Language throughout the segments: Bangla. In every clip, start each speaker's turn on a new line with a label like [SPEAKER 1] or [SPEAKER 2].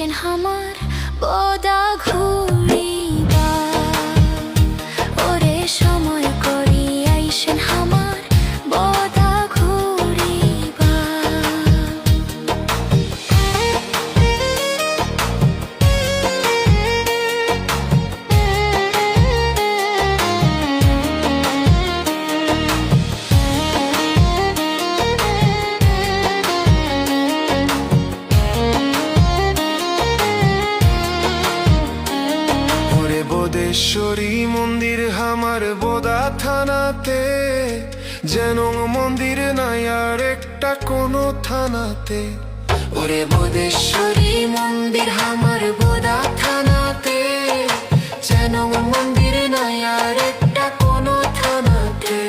[SPEAKER 1] আইসেন হামার বদা ঘুরিবা ওরে সময় করি আইসেন হামার বদা ঘুরিবা
[SPEAKER 2] বোদেশ্বরী মন্দির হামার বোদা থানাতে, যেন মন্দির নাই আর একটা কোনো থানাতে।
[SPEAKER 1] ওরে বোদেশ্বরী মন্দির হামার বোদা থানাতে, যেন মন্দির নাই আর একটা কোনো থানাতে।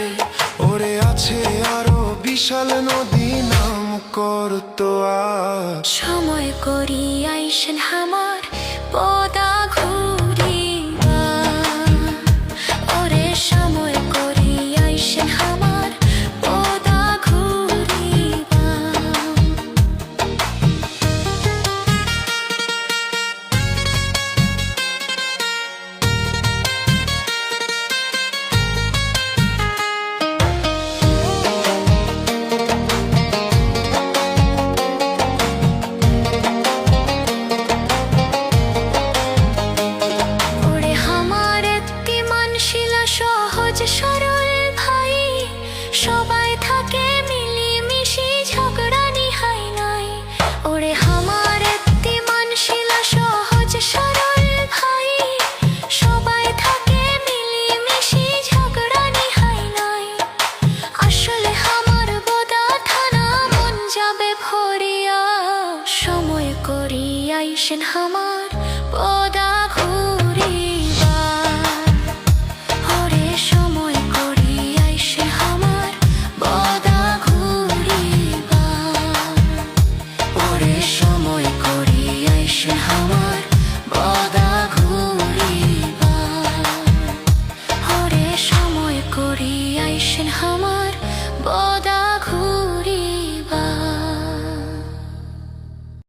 [SPEAKER 2] ওরে আছে আরো বিশাল নদী নাম করতোয়া,
[SPEAKER 1] সময় করি আইসেন হামার বদা ঘুরিবা ওরে সময় করি আইসেন হামার বদা ঘুরিবা। সহজ সরল ভাই সবাই থাকে মিলিমিশি ঝগড়া নিহাই নাই। ওরে হামার এত্তি মানশিলা সহজ সরল ভাই সবাই থাকে মিলিমিশি ঝগড়া নিহাই নাই। আসলে হামার বোদা থানা মন যাবে ভরিয়া, সময় করি আইসেন হামার